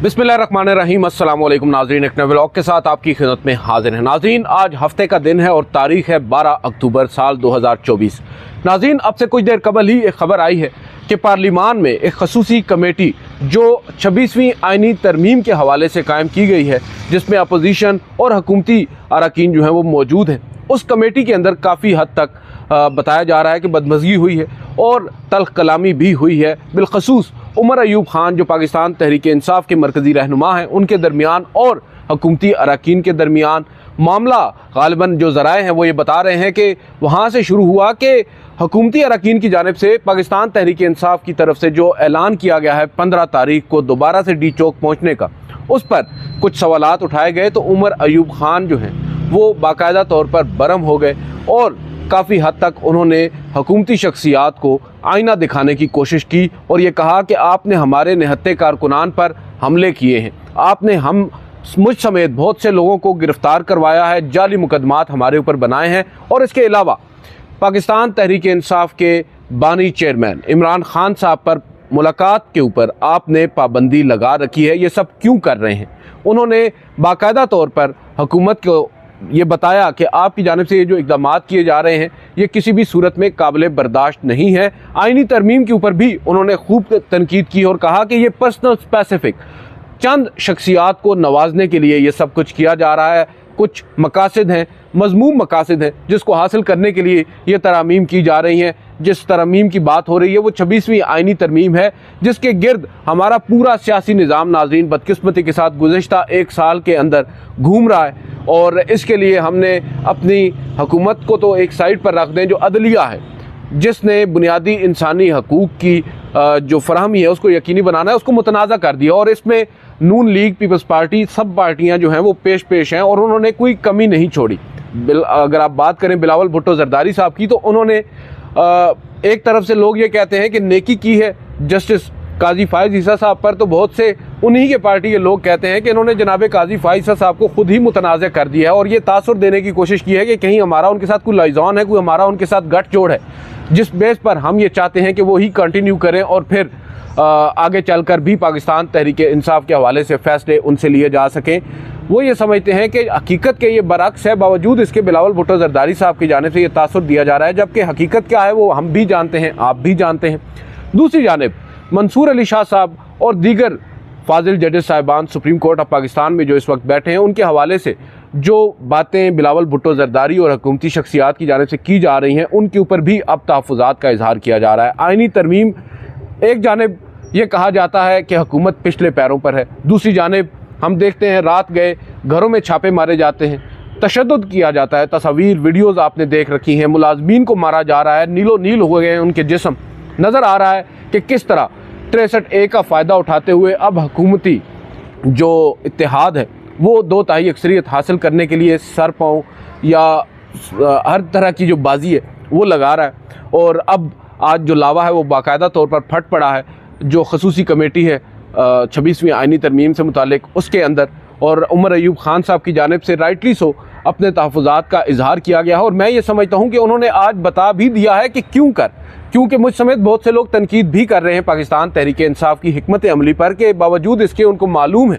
बिस्मिल्लाहिर्रहमानिर्रहीम। अस्सलाम वालेकुम नाज़रीन, एक नए व्लॉग के साथ आपकी खिदमत में हाजिर है। नाज़रीन, आज हफ्ते का दिन है और तारीख है 12 अक्टूबर साल 2024। नाज़रीन, अब से कुछ देर कबल ही एक खबर आई है कि पार्लिमान में एक खसूसी कमेटी जो 26वीं आइनी तरमीम के हवाले से कायम की गई है, जिसमें अपोजिशन और हुकूमती अरकान जो हैं वो मौजूद हैं, उस कमेटी के अंदर काफ़ी हद तक बताया जा रहा है कि बदमज़गी हुई है और तल्ख कलामी भी हुई है। बिलखसूस उमर अयूब खान जो पाकिस्तान तहरीक इंसाफ के मरकज़ी रहनुमा हैं, उनके दरमियान और हुकूमती अरकान के दरमियान मामला गालिबन जो ज़राए हैं वो ये बता रहे हैं कि वहाँ से शुरू हुआ कि हुकूमती अरकान की जानिब से पाकिस्तान तहरीक इंसाफ की तरफ से जो ऐलान किया गया है 15 तारीख को दोबारा से डी चौक पहुँचने का, उस पर कुछ सवालात उठाए गए तो उमर अयूब खान जो हैं वो बाकायदा तौर पर बरम हो गए और काफ़ी हद तक उन्होंने हुकूमती शख्सियात को आईना दिखाने की कोशिश की और ये कहा कि आपने हमारे निहत्ते कारकुनान पर हमले किए हैं, आपने मुझ समेत बहुत से लोगों को गिरफ़्तार करवाया है, जाली मुकदमात हमारे ऊपर बनाए हैं और इसके अलावा पाकिस्तान तहरीक इंसाफ के बानी चेयरमैन इमरान खान साहब पर मुलाकात के ऊपर आपने पाबंदी लगा रखी है। ये सब क्यों कर रहे हैं? उन्होंने बाकायदा तौर पर हुकूमत को ये बताया कि आपकी जानिब से ये जो इक़दाम किए जा रहे हैं ये किसी भी सूरत में काबिल बर्दाश्त नहीं है। आइनी तरमीम के ऊपर भी उन्होंने खूब तनकीद की और कहा कि ये पर्सनल स्पेसिफिक चंद शख्सियात को नवाजने के लिए ये सब कुछ किया जा रहा है। कुछ मकासद हैं, मज़मूम मकासद हैं, जिसको हासिल करने के लिए ये तरमीम की जा रही हैं। जिस तरमीम की बात हो रही है वो 26वीं आइनी तरमीम है, जिसके गिर्द हमारा पूरा सियासी निज़ाम नाज़रीन बदकिस्मती के साथ गुज़िश्ता एक साल के अंदर घूम रहा है। और इसके लिए हमने अपनी हुकूमत को तो एक साइड पर रख दें, जो अदलिया है जिसने बुनियादी इंसानी हकूक़ की जो फराहमी है उसको यकीनी बनाना है, उसको मुतनाज़ा कर दिया। और इसमें नून लीग, पीपल्स पार्टी, सब पार्टियां जो हैं वो पेश हैं और उन्होंने कोई कमी नहीं छोड़ी। अगर आप बात करें बिलावल भुट्टो जरदारी साहब की, तो उन्होंने एक तरफ से लोग ये कहते हैं कि नेकी की है जस्टिस काजी फ़ाइज़ ईसा साहब पर, तो बहुत से उन्हीं के पार्टी के लोग कहते हैं कि इन्होंने जनाब काजी फ़ाइज़ ईसा साहब को खुद ही मुतनाज़ कर दिया है और ये तासुर देने की कोशिश की है कि कहीं हमारा उनके साथ कोई लाइज़ॉन है, कोई हमारा उनके साथ गठजोड़ है, जिस बेस पर हम ये चाहते हैं कि वो ही कंटिन्यू करें और फिर आगे चलकर भी पाकिस्तान तहरीक इंसाफ के हवाले से फ़ैसले उनसे लिए जा सकें। वो ये समझते हैं कि हकीकत के ये बरक्स है, बावजूद इसके बिलावल भुट्टो जरदारी साहब की जानिब से ये तासुर दिया जा रहा है, जबकि हकीकत क्या है वो हम भी जानते हैं, आप भी जानते हैं। दूसरी जानिब मंसूर अली शाह साहब और दीगर फाजिल जजेस साहिबान सुप्रीम कोर्ट ऑफ पाकिस्तान में जो इस वक्त बैठे हैं, उनके हवाले से जो बातें बिलावल भुट्टो जरदारी और हुकूमती शख्सियात की जानिब से की जा रही हैं, उनके ऊपर भी अब तहफ़्फ़ुज़ात का इजहार किया जा रहा है। आइनी तरमीम एक जानिब ये कहा जाता है कि हुकूमत पिछले पैरों पर है, दूसरी जानिब हम देखते हैं रात गए घरों में छापे मारे जाते हैं, तशद्दुद किया जाता है, तस्वीर वीडियोस आपने देख रखी हैं, मुलाजमीन को मारा जा रहा है, नीलो नील हो गए हैं उनके जिस्म। नज़र आ रहा है कि किस तरह 63A का फ़ायदा उठाते हुए अब हुकूमती जो इत्तेहाद है वो 2/3 अक्सरियत हासिल करने के लिए सर पाँव या हर तरह की जो बाजी है वो लगा रहा है। और अब आज जो लावा है वो बाकायदा तौर पर फट पड़ा है, जो खसूसी कमेटी है 26वीं आइनी तरमीम से मुतालिक उसके अंदर, और उमर अयूब खान साहब की जानिब से राइटली सो अपने तहफ़्फ़ुज़ात का इजहार किया गया है। और मैं ये समझता हूँ कि उन्होंने आज बता भी दिया है कि क्योंकि मुझ समेत बहुत से लोग तनकीद भी कर रहे हैं पाकिस्तान तहरीक इंसाफ की हिकमत अमली पर, के बावजूद इसके उनको मालूम है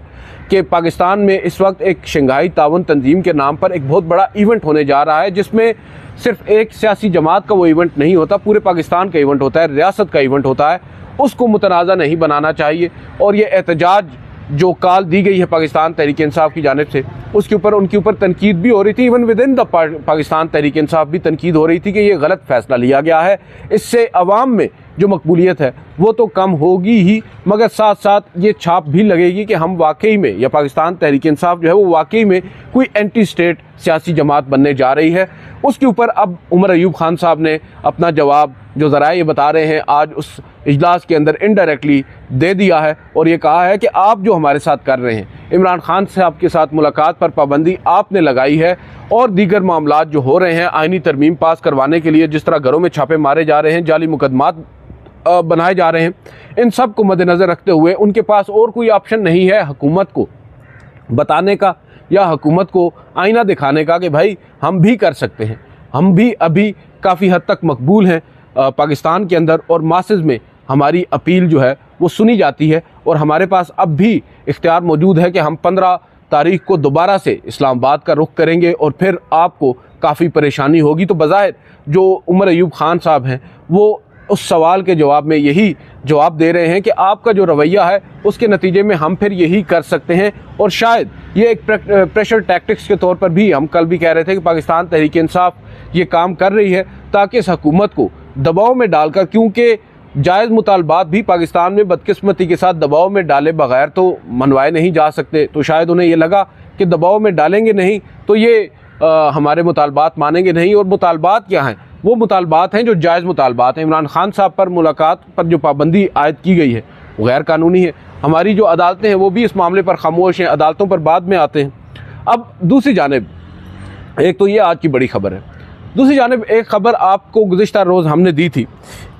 कि पाकिस्तान में इस वक्त एक शंघाई ताउन तंजीम के नाम पर एक बहुत बड़ा इवेंट होने जा रहा है, जिसमें सिर्फ एक सियासी जमात का वो इवेंट नहीं होता, पूरे पाकिस्तान का इवेंट होता है, रियासत का इवेंट होता है। उसको मुतनाज़ा नहीं बनाना चाहिए। और ये एहतजाज जो काल दी गई है पाकिस्तान तहरीक इंसाफ की जानिब से, उसके ऊपर उनके ऊपर तनकीद भी हो रही थी, even within the Pakistan Tehreek Insaf भी तनकीद हो रही थी कि ये गलत फ़ैसला लिया गया है। इससे अवाम में जो मकबूलियत है वो तो कम होगी ही, मगर साथ साथ ये छाप भी लगेगी कि हम वाकई में, या पाकिस्तान तहरीक इंसाफ जो है वो वाकई में कोई एंटी स्टेट सियासी जमात बनने जा रही है। उसके ऊपर अब उमर अयूब खान साहब ने अपना जवाब, जो ज़रा ये बता रहे हैं, आज उस इजलास के अंदर इनडायरेक्टली दे दिया है और ये कहा है कि आप जो हमारे साथ कर रहे हैं, इमरान खान साहब के साथ मुलाकात पर पाबंदी आपने लगाई है और दीगर मामलात जो हो रहे हैं आइनी तरमीम पास करवाने के लिए, जिस तरह घरों में छापे मारे जा रहे हैं, जाली मुकदमात बनाए जा रहे हैं, इन सब को मद्देनज़र रखते हुए उनके पास और कोई ऑप्शन नहीं है हुकूमत को बताने का या हुकूमत को आईना दिखाने का कि भाई हम भी कर सकते हैं, हम भी अभी काफ़ी हद तक मकबूल हैं पाकिस्तान के अंदर और मासेस में हमारी अपील जो है वो सुनी जाती है और हमारे पास अब भी इख्तियार मौजूद है कि हम 15 तारीख को दोबारा से इस्लामाबाद का रुख करेंगे और फिर आपको काफ़ी परेशानी होगी। तो बज़ाहिर जो उमर अयूब ख़ान साहब हैं वो उस सवाल के जवाब में यही जवाब दे रहे हैं कि आपका जो रवैया है उसके नतीजे में हम फिर यही कर सकते हैं। और शायद ये एक प्रेशर टैक्टिक्स के तौर पर भी हम कल भी कह रहे थे कि पाकिस्तान तहरीक इंसाफ ये काम कर रही है ताकि इस हुकूमत को दबाव में डालकर, क्योंकि जायज़ मुतालबात भी पाकिस्तान में बदकिस्मती के साथ दबाव में डाले बगैर तो मनवाए नहीं जा सकते, तो शायद उन्हें ये लगा कि दबाव में डालेंगे नहीं तो ये हमारे मुतालबात मानेंगे नहीं। और मुतालबात क्या हैं? वो मुतालबात हैं जो जायज़ मुतालबात हैं। इमरान खान साहब पर मुलाकात पर जो पाबंदी आयद की गई है वो गैर कानूनी है। हमारी जो अदालतें हैं वो भी इस मामले पर खामोश हैं, अदालतों पर बाद में आते हैं। अब दूसरी जानिब, एक तो ये आज की बड़ी खबर है, दूसरी जानिब एक खबर आपको गुज़िश्ता रोज़ हमने दी थी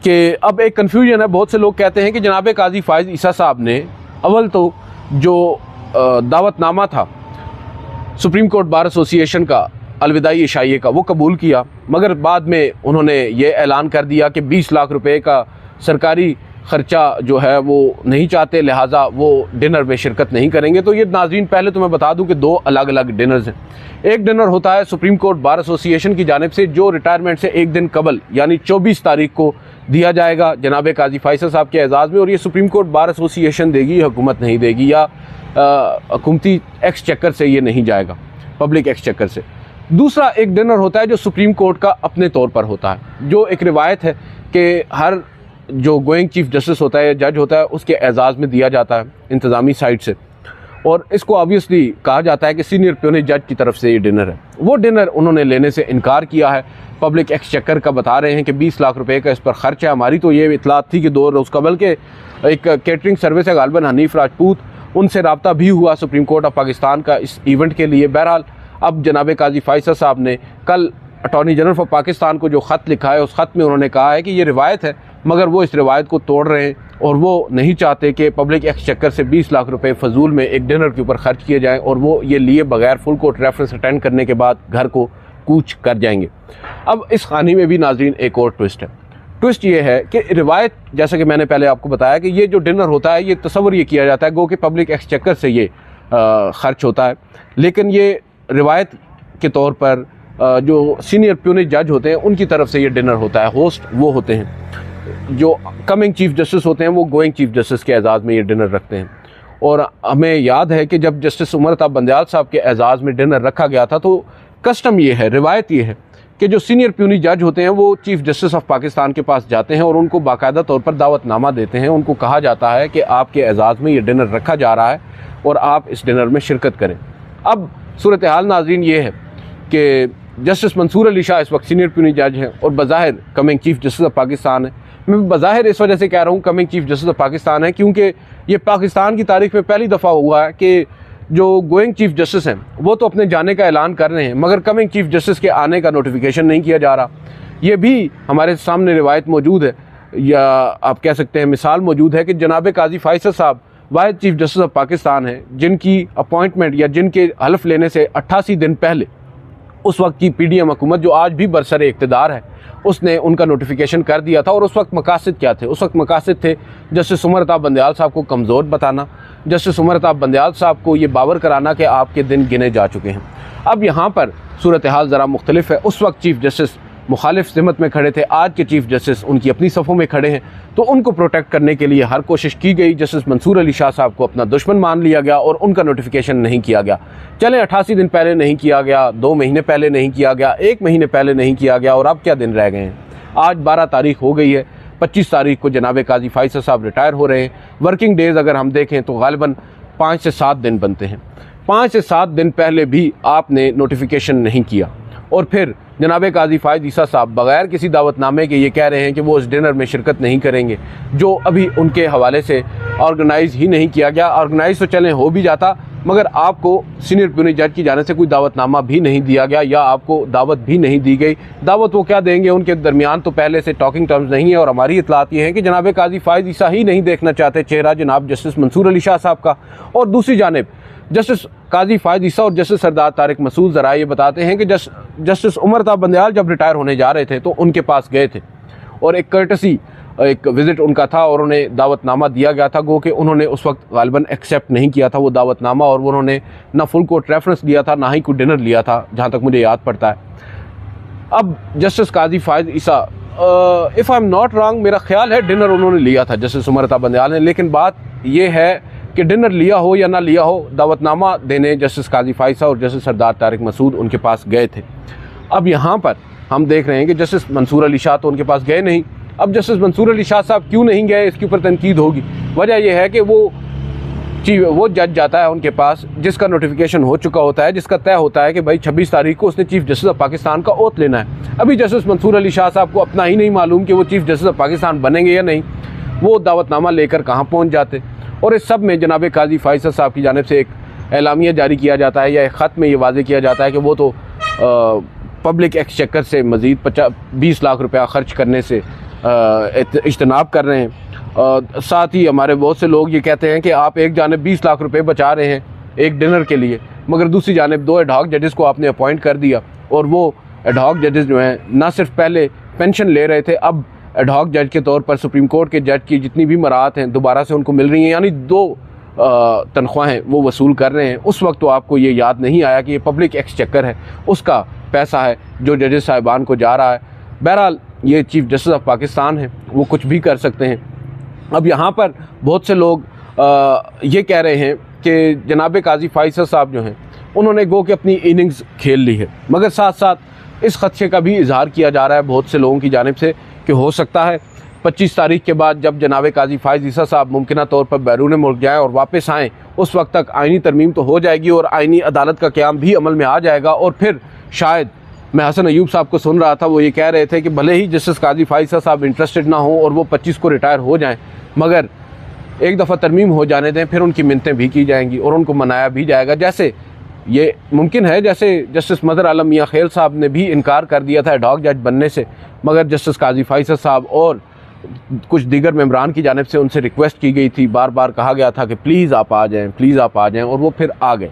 कि अब एक कन्फ्यूजन है। बहुत से लोग कहते हैं कि जनाब काजी फ़ाइज़ ईसा साहब ने अव्वल तो जो दावतनामा था सुप्रीम कोर्ट बार एसोसिएशन का अलविदाई इशाइये का वो कबूल किया, मगर बाद में उन्होंने ये ऐलान कर दिया कि 20 लाख रुपए का सरकारी ख़र्चा जो है वो नहीं चाहते, लिहाजा वो डिनर में शिरकत नहीं करेंगे। तो ये नाज़रीन पहले तो मैं बता दूं कि दो अलग अलग डिनर्स हैं। एक डिनर होता है सुप्रीम कोर्ट बार एसोसिएशन की जानिब से जो रिटायरमेंट से एक दिन कबल यानी 24 तारीख को दिया जाएगा जनाब काजी फ़ाइज़ साहब के एजाज़ में, और ये सुप्रीम कोर्ट बार एसोसिएशन देगी, हुकूमत नहीं देगी, या हुकूमती एक्सचेकर से ये नहीं जाएगा, पब्लिक एक्सचेकर से। दूसरा एक डिनर होता है जो सुप्रीम कोर्ट का अपने तौर पर होता है, जो एक रिवायत है कि हर जो गोइंग चीफ जस्टिस होता है, जज होता है, उसके एजाज़ में दिया जाता है इंतज़ामी साइड से, और इसको ऑब्वियसली कहा जाता है कि सीनियर प्यूनी जज की तरफ से ये डिनर है। वो डिनर उन्होंने लेने से इनकार किया है। पब्लिक एक्सचेकर का बता रहे हैं कि 20 लाख रुपए का इस पर खर्च है। हमारी तो ये इतलात थी कि 2 रोज़ कबल के एक केटरिंग सर्विस है गालिबन हनीफ राजपूत, उनसे रब्ता भी हुआ सुप्रीम कोर्ट ऑफ पाकिस्तान का इस इवेंट के लिए। बहरहाल अब जनाब काजी फ़ाइज़ साहब ने कल अटॉर्नी जनरल फॉर पाकिस्तान को जो ख़त लिखा है उस ख़त में उन्होंने कहा है कि ये रिवायत है, मगर वो इस रिवायत को तोड़ रहे हैं और वो नहीं चाहते कि पब्लिक एक्सचेकर से 20 लाख रुपए फजूल में एक डिनर के ऊपर खर्च किए जाएं, और वो ये लिए बगैर फुल कोर्ट रेफरेंस अटेंड करने के बाद घर को कूच कर जाएंगे। अब इस कहानी में भी नाज़रीन एक और ट्विस्ट है। ट्विस्ट ये है कि रिवायत, जैसा कि मैंने पहले आपको बताया कि ये जो डिनर होता है ये तस्वर ये किया जाता है गो कि पब्लिक एक्सचेकर से ये खर्च होता है, लेकिन ये रिवायत के तौर पर जो सीनियर प्यूनी जज होते हैं उनकी तरफ से ये डिनर होता है। होस्ट वो होते हैं, जो कमिंग चीफ जस्टिस होते हैं वो गोइंग चीफ जस्टिस के एजाज़ में ये डिनर रखते हैं। और हमें याद है कि जब जस्टिस उमर अताब बंदयाल साहब के एजाज़ में डिनर रखा गया था तो कस्टम ये है, रिवायत ये है कि जो सीनियर प्यूनी जज होते हैं वो चीफ जस्टिस ऑफ पाकिस्तान के पास जाते हैं और उनको बाकायदा तौर पर दावतनामा देते हैं। उनको कहा जाता है कि आपके एजाज़ में ये डिनर रखा जा रहा है और आप इस डिनर में शिरकत करें। अब सूरत हाल नाज़रीन ये है कि जस्टिस मंसूर अली शाह इस वक्त सीनियर प्यूनी जज हैं और बज़ाहिर coming chief justice of Pakistan है। मैं बज़ाहिर इस वजह से कह रहा हूँ coming chief justice of Pakistan है क्योंकि ये पाकिस्तान की तारीख में पहली दफ़ा हुआ है कि जो गोइंग चीफ जस्टिस हैं वो तो अपने जाने का ऐलान कर रहे हैं मगर कमिंग चीफ जस्टिस के आने का नोटिफिकेशन नहीं किया जा रहा। ये भी हमारे सामने रिवायत मौजूद है, या आप कह सकते हैं मिसाल मौजूद है कि जनाब काजी फ़ाइज़ साहब वाहिद चीफ जस्टिस ऑफ पाकिस्तान हैं जिनकी अपॉइंटमेंट या जिनके हल्फ लेने से 88 दिन पहले उस वक्त की PDM हुकूमत जो आज भी बरसर इक़्तिदार है उसने उनका नोटिफिकेशन कर दिया था। और उस वक्त मकासद क्या थे? उस वक्त मकासद थे जस्टिस उमर अताब बंदयाल साहब को कमज़ोर बताना, जस्टिस उमर अताब बंदयाल साहब को ये बावर कराना कि आपके दिन गिने जा चुके हैं। अब यहाँ पर सूरत हाल ज़रा मुख्तलिफ है। उस वक्त चीफ जस्टिस मुखालिफ सिमत में खड़े थे, आज के चीफ जस्टिस उनकी अपनी सफ़ों में खड़े हैं, तो उनको प्रोटेक्ट करने के लिए हर कोशिश की गई। जस्टिस मंसूर अली शाह साहब को अपना दुश्मन मान लिया गया और उनका नोटिफिकेशन नहीं किया गया। चलें 88 दिन पहले नहीं किया गया, 2 महीने पहले नहीं किया गया, 1 महीने पहले नहीं किया गया, और अब क्या दिन रह गए हैं? आज 12 तारीख हो गई है, 25 तारीख को जनाब काजी फ़ाइज़ साहब रिटायर हो रहे हैं। वर्किंग डेज़ अगर हम देखें तो गालिबन 5 से 7 दिन बनते हैं। 5 से 7 दिन पहले भी आपने नोटिफिकेशन नहीं किया और फिर जनाब काजी फ़ाइज़ ईसा साहब बग़ैर किसी दावतनामे के ये कह रहे हैं कि वो इस डिनर में शिरकत नहीं करेंगे, जो अभी उनके हवाले से ऑर्गेनाइज़ ही नहीं किया गया। ऑर्गेनाइज़ तो चलें हो भी जाता मगर आपको सीनियर प्यूनी जज की जाने से कोई दावतनामा भी नहीं दिया गया या आपको दावत भी नहीं दी गई। दावत वो क्या देंगे, उनके दरमियान तो पहले से टॉकिंग टर्म्स नहीं है। और हमारी इतलात ये है कि जनाब काजी फ़ाइज़ ईसा ही नहीं देखना चाहते चेहरा जनाब जस्टिस मंसूर अली शाह साहब का। और दूसरी जानिब जस्टिस काजी फ़ाइज़ ईसा और जस्टिस सरदार तारिक मसूद ज़रा ये बताते हैं कि जस्टिस उमर अताब बंदयाल जब रिटायर होने जा रहे थे तो उनके पास गए थे और एक कर्टसी एक विज़िट उनका था और उन्हें दावतनामा दिया गया था, गो कि उन्होंने उस वक्त गालिबन एक्सेप्ट नहीं किया था वो दावतनामा, और उन्होंने ना फुल कोर्ट रेफरेंस दिया था, ना ही कोई डिनर लिया था, जहाँ तक मुझे याद पड़ता है। अब justice Qazi Faez Isa, if I am not wrong, मेरा ख्याल है डिनर उन्होंने लिया था जस्टिस उमर बंदयाल ने, लेकिन बात यह है कि डिनर लिया हो या ना लिया हो, दावतनामा देने जस्टिस काजी फायद साहब और जस्टिस सरदार तारिक मसूद उनके पास गए थे। अब यहाँ पर हम देख रहे हैं कि जस्टिस मंसूर अली शाह तो उनके पास गए नहीं। अब जस्टिस मंसूर अली शाह साहब क्यों नहीं गए, इसके ऊपर तनकीद होगी। वजह यह है कि वो जज जाता है उनके पास जिसका नोटिफिकेशन हो चुका होता है, जिसका तय होता है कि भाई 26 तारीख को उसने चीफ जस्टिस ऑफ पाकिस्तान का ओथ लेना है। अभी जस्टिस मंसूर अली शाह साहब को अपना ही नहीं मालूम कि वो चीफ जस्टिस ऑफ पाकिस्तान बनेंगे या नहीं, वो दावतनामा लेकर कहाँ पहुँच जाते। और इस सब में जनाब काजी फायद साहब की जानिब से एक एलामिया जारी किया जाता है या एक ख़त में ये वाज़े किया जाता है कि वो तो पब्लिक एक्सचेकर से मज़ीद 20 लाख रुपया ख़र्च करने से इज्तनाब कर रहे हैं। साथ ही हमारे बहुत से लोग ये कहते हैं कि आप एक जानिब 20 लाख रुपए बचा रहे हैं एक डिनर के लिए, मगर दूसरी जानिब 2 एडहॉक जजेस को आपने अपॉइंट कर दिया, और वो एडहॉक जजेस जो हैं ना सिर्फ पहले पेंशन ले रहे थे, अब एडहॉक जज के तौर पर सुप्रीम कोर्ट के जज की जितनी भी मराहत हैं दोबारा से उनको मिल रही हैं, यानी 2 तनख्वाहें वो वसूल कर रहे हैं। उस वक्त तो आपको ये याद नहीं आया कि ये पब्लिक एक्सचेकर है, उसका पैसा है जो जजेस साहिबान को जा रहा है। बहरहाल ये चीफ जस्टिस ऑफ पाकिस्तान है, वो कुछ भी कर सकते हैं। अब यहाँ पर बहुत से लोग ये कह रहे हैं कि जनाब काजी फायद साहब जो हैं उन्होंने गो कि अपनी इनिंग्स खेल ली है, मगर साथ साथ इस खदशे का भी इजहार किया जा रहा है बहुत से लोगों की जानिब से कि हो सकता है 25 तारीख के बाद जब जनाब काजी फायद ईसा साहब मुमकिना तौर पर बैरून मुल्क जाएँ और वापस आएँ, उस वक्त तक आइनी तरमीम तो हो जाएगी और आइनी अदालत का क़याम भी अमल में आ जाएगा। और फिर शायद, मैं हसन अयूब साहब को सुन रहा था, वो ये कह रहे थे कि भले ही जस्टिस काजी फायद साहब इंटरेस्टेड ना हो और वो 25 को रिटायर हो जाएं, मगर एक दफ़ा तरमीम हो जाने दें, फिर उनकी मिन्नतें भी की जाएंगी और उनको मनाया भी जाएगा। जैसे ये मुमकिन है जैसे जस्टिस मदर आलम मियां खेल साहब ने भी इनकार कर दिया था एडहॉक जज बनने से, मगर जस्टिस काजी फायद साहब और कुछ दीगर मेम्बरान की जानिब से उनसे रिक्वेस्ट की गई थी, बार बार कहा गया था कि प्लीज़ आप आ जाएँ, प्लीज़ आप आ जाएँ, और वो फिर आ गए।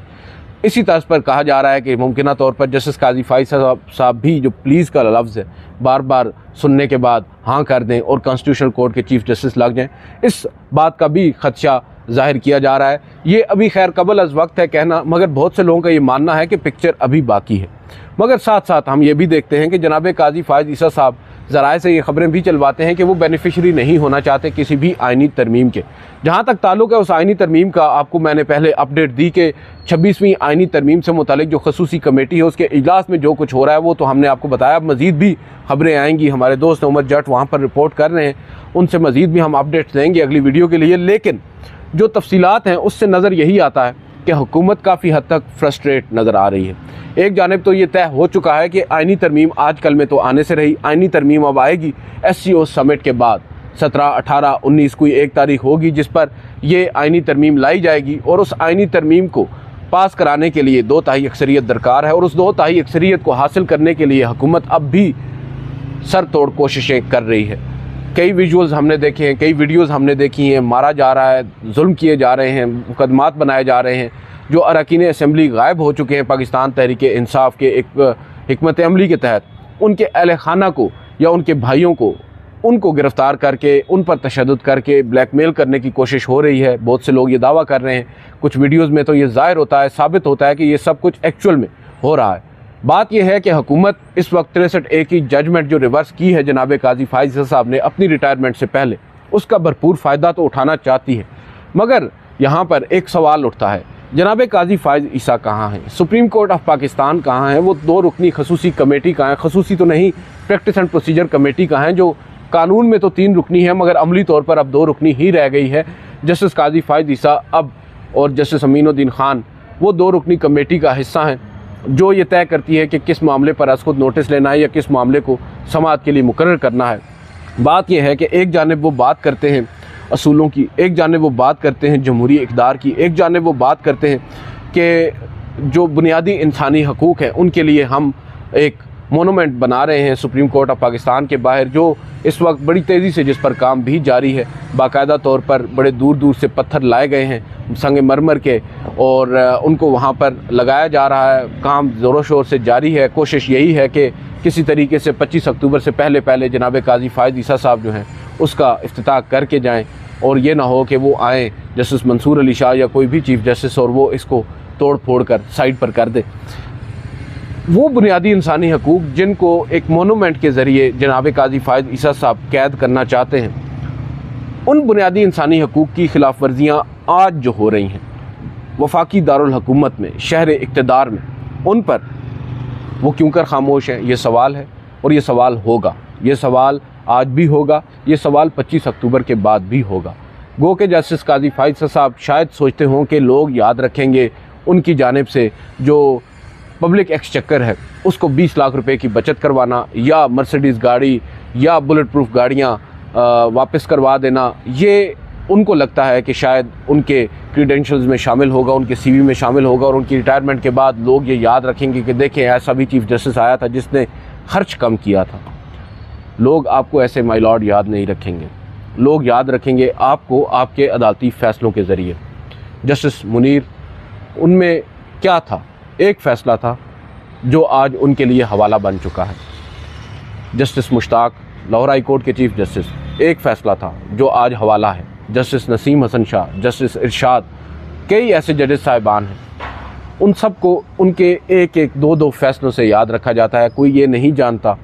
इसी तर्ज पर कहा जा रहा है कि मुमकिना तौर पर जस्टिस काजी फायद साहब भी जो प्लीज़ का लफ्ज़ है बार बार सुनने के बाद हाँ कर दें और कॉन्स्टिट्यूशनल कोर्ट के चीफ जस्टिस लग जाएं। इस बात का भी खदशा ज़ाहिर किया जा रहा है। ये अभी खैर कबल अज़ वक्त है कहना, मगर बहुत से लोगों का ये मानना है कि पिक्चर अभी बाकी है। मगर साथ साथ हम ये भी देखते हैं कि जनाब काजी फायद ईसा साहब ज़राए से ये ख़बरें भी चलवाते हैं कि वो बेनिफिशरी नहीं होना चाहते किसी भी आइनी तरमीम के। जहाँ तक ताल्लुक़ है उस आइनी तरमीम का, आपको मैंने पहले अपडेट दी कि 26वीं आइनी तरमीम से मुतालिक जो खसूसी कमेटी है उसके इजलास में जो कुछ हो रहा है वो तो हमने आपको बताया। अब मज़ीद भी ख़बरें आएंगी, हमारे दोस्त उमर जट वहाँ पर रिपोर्ट कर रहे हैं, उनसे मज़ीद भी हम अपडेट्स देंगे अगली वीडियो के लिए। लेकिन जो तफसीलात हैं उससे नज़र यही आता है कि हुकूमत काफ़ी हद तक फ्रस्ट्रेट नज़र आ रही है। एक जानिब तो ये तय हो चुका है कि आइनी तरमीम आज कल में तो आने से रही, आइनी तरमीम अब आएगी SCO समिट के बाद 17, 18, 19 कोई एक तारीख होगी जिस पर यह आइनी तरमीम लाई जाएगी, और उस आइनी तरमीम को पास कराने के लिए 2/3 अक्सरियत दरकार है, और उस 2/3 अक्सरियत को हासिल करने के लिए हुकूमत अब भी सर तोड़ कोशिशें कर रही है। कई विजुअल्स हमने देखे हैं, कई वीडियोज़ हमने देखी हैं, मारा जा रहा है, जुल्म किए जा रहे हैं, मुकदमात बनाए जा रहे हैं। जो अरकान असम्बली गायब हो चुके हैं पाकिस्तान तहरीक इंसाफ के एक हिकमत अमली के तहत, उनके अहल खाना को या उनके भाइयों को उनको गिरफ़्तार करके उन पर तशद्दुद करके ब्लैकमेल करने की कोशिश हो रही है। बहुत से लोग ये दावा कर रहे हैं, कुछ वीडियोज़ में तो ये ज़ाहिर होता है, साबित होता है कि ये सब कुछ एक्चुअल में हो रहा है। बात यह है कि हुकूमत इस वक्त 63A की जजमेंट जो रिवर्स की है जनाब काजी फायद साहब ने अपनी रिटायरमेंट से पहले, उसका भरपूर फ़ायदा तो उठाना चाहती है। मगर यहाँ पर एक सवाल उठता है, जनाब काजी फायद ईसा कहाँ हैं? सुप्रीम कोर्ट ऑफ पाकिस्तान कहाँ हैं? वो 2 रुकनी खसूसी कमेटी कहाँ हैं? खसूसी तो नहीं, प्रैक्टिस एंड प्रोसीजर कमेटी कहाँ हैं? जो कानून में तो 3 रुकनी है मगर अमली तौर पर अब 2 रुकनी ही रह गई है। जस्टिस काजी फायद ईसा अब और जस्टिस अमीनुद्दीन खान वो 2 रुकनी कमेटी का हिस्सा हैं जो ये तय करती है कि किस मामले पर अस खुद नोटिस लेना है या किस मामले को समाअत के लिए मुकर्रर करना है। बात यह है कि एक जानिब वो बात करते हैं असूलों की, एक जानिब वो बात करते हैं जमहूरी इक़्तिदार की, एक जानिब वो बात करते हैं कि जो बुनियादी इंसानी हकूक़ हैं उनके लिए हम एक मोनूमेंट बना रहे हैं सुप्रीम कोर्ट ऑफ पाकिस्तान के बाहर, जो इस वक्त बड़ी तेज़ी से जिस पर काम भी जारी है। बाकायदा तौर पर बड़े दूर दूर से पत्थर लाए गए हैं संगमरमर के और उनको वहाँ पर लगाया जा रहा है। काम ज़ोरों शोर से जारी है। कोशिश यही है कि किसी तरीके से 25 अक्टूबर से पहले पहले जनाब काजी फायद ईसा साहब जो हैं उसका इफ्तिताह करके जाएं, और ये ना हो कि वो आएँ जस्टिस मंसूर अली शाह या कोई भी चीफ़ जस्टिस और वो इसको तोड़ फोड़ कर साइड पर कर दे। वो बुनियादी इंसानी हकूक़ जिनको एक मोनूमेंट के ज़रिए जनाब काजी फ़ायद ईसा साहब कैद करना चाहते हैं, उन बुनियादी इंसानी हकूक़ की खिलाफ वर्जियाँ आज जो हो रही हैं वफाकी दारुल हुकूमत में, शहर इक़्तिदार में, उन पर वो क्यों कर खामोश हैं? ये सवाल है, और ये सवाल होगा। ये सवाल आज भी होगा, ये सवाल 25 अक्टूबर के बाद भी होगा। गो के जस्टिस काजी फ़ायद साहब शायद सोचते हों कि लोग याद रखेंगे उनकी जानिब से जो पब्लिक एक्सचेकर है उसको 20 लाख रुपए की बचत करवाना, या मर्सिडीज़ गाड़ी या बुलेट प्रूफ गाड़ियाँ वापस करवा देना, ये उनको लगता है कि शायद उनके क्रीडेंशियल्स में शामिल होगा, उनके सीवी में शामिल होगा, और उनकी रिटायरमेंट के बाद लोग ये याद रखेंगे कि देखें ऐसा भी चीफ़ जस्टिस आया था जिसने खर्च कम किया था। लोग आपको ऐसे माय लॉर्ड याद नहीं रखेंगे, लोग याद रखेंगे आपको आपके अदालती फ़ैसलों के ज़रिए। जस्टिस मुनीर, उनमें क्या था? एक फ़ैसला था जो आज उनके लिए हवाला बन चुका है। Justice Mushtaq, Lahore high court के चीफ़ जस्टिस, एक फ़ैसला था जो आज हवाला है। जस्टिस नसीम हसन शाह, जस्टिस इरशाद, कई ऐसे जजेस साहिबान हैं, उन सब को उनके एक एक दो दो फ़ैसलों से याद रखा जाता है। कोई ये नहीं जानता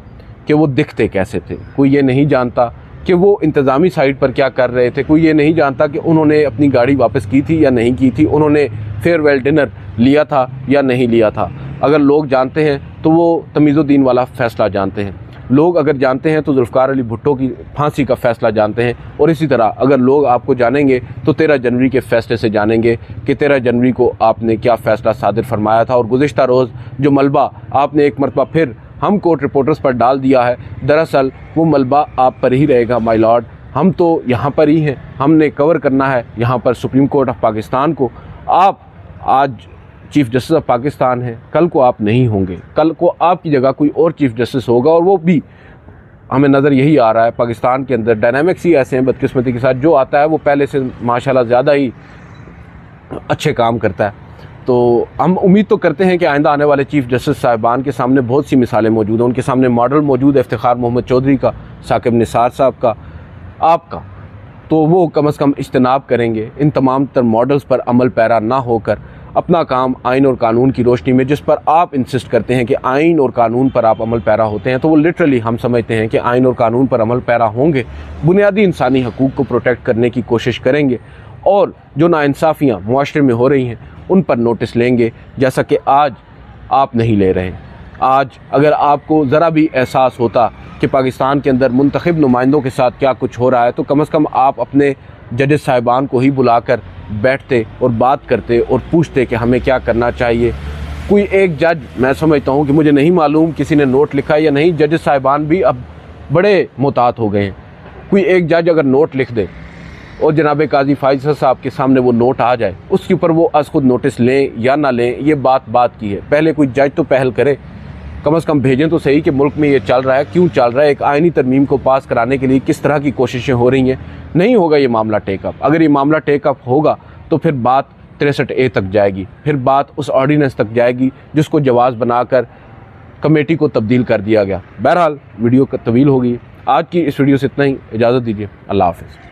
कि वो दिखते कैसे थे, कोई ये नहीं जानता कि वो इंतज़ामी साइड पर क्या कर रहे थे, कोई ये नहीं जानता कि उन्होंने अपनी गाड़ी वापस की थी या नहीं की थी, उन्होंने फेयरवेल डिनर लिया था या नहीं लिया था। अगर लोग जानते हैं तो वो तमीज़ुद्दीन वाला फ़ैसला जानते हैं, लोग अगर जानते हैं तो जुल्फ़िकार अली भुट्टो की फांसी का फ़ैसला जानते हैं, और इसी तरह अगर लोग आपको जानेंगे तो 13 जनवरी के फ़ैसले से जानेंगे कि 13 जनवरी को आपने क्या फ़ैसला सादिर फरमाया था। और गुज़िश्ता रोज़ जो मलबा आपने एक मरतबा फिर हम कोर्ट रिपोर्टर्स पर डाल दिया है, दरअसल वो मलबा आप पर ही रहेगा माय लॉर्ड। हम तो यहाँ पर ही हैं, हमने कवर करना है यहाँ पर सुप्रीम कोर्ट ऑफ पाकिस्तान को। आप आज चीफ़ जस्टिस ऑफ पाकिस्तान हैं, कल को आप नहीं होंगे, कल को आपकी जगह कोई और चीफ़ जस्टिस होगा, और वो भी हमें नज़र यही आ रहा है। पाकिस्तान के अंदर डायनामिक्स ही ऐसे हैं बदकिस्मती के साथ, जो आता है वो पहले से माशाल्लाह ज़्यादा ही अच्छे काम करता है। तो हम उम्मीद तो करते हैं कि आइंदा आने वाले चीफ़ जस्टिस साहिबान के सामने बहुत सी मिसालें मौजूद हैं, उनके सामने मॉडल मौजूद है, इफ्तिखार मोहम्मद चौधरी का, साकिब निसार साहब का, आपका, तो वो कम अज़ कम इज्तनाब करेंगे इन तमाम तर मॉडल्स पर अमल पैरा ना होकर अपना काम आइन और कानून की रोशनी में, जिस पर आप इंसिस्ट करते हैं कि आइन और कानून पर आप अमल पैरा होते हैं, तो वो लिटरली हम समझते हैं कि आइन और कानून पर अमल पैरा होंगे, बुनियादी इंसानी हकूक़ को प्रोटेक्ट करने की कोशिश करेंगे, और जो नाइंसाफ़ियाँ मुआशरे में हो रही हैं उन पर नोटिस लेंगे, जैसा कि आज आप नहीं ले रहे हैं। आज अगर आपको ज़रा भी एहसास होता कि पाकिस्तान के अंदर मुंतखब नुमाइंदों के साथ क्या कुछ हो रहा है, तो कम से कम आप अपने जजेस साहिबान को ही बुलाकर बैठते और बात करते और पूछते कि हमें क्या करना चाहिए। कोई एक जज, मैं समझता हूँ कि मुझे नहीं मालूम किसी ने नोट लिखा या नहीं, जजेस साहिबान भी अब बड़े मोहतात हो गए हैं। कोई एक जज अगर नोट लिख दे और जनाब काजी फ़ायद साहब के सामने वो नोट आ जाए, उसके ऊपर वो अज़ खुद नोटिस लें या ना लें, ये बात की है। पहले कोई जज तो पहल करे, कम से कम भेजें तो सही कि मुल्क में ये चल रहा है, क्यों चल रहा है, एक आइनी तरमीम को पास कराने के लिए किस तरह की कोशिशें हो रही हैं। नहीं होगा ये मामला टेकअप। अगर ये मामला टेकअप होगा तो फिर बात 63A तक जाएगी, फिर बात उस ऑर्डिनेंस तक जाएगी जिसको जवाज़ बनाकर कमेटी को तब्दील कर दिया गया। बहरहाल वीडियो तवील होगी, आज की इस वीडियो से इतना ही, इजाज़त दीजिए, अल्लाह हाफ़िज़।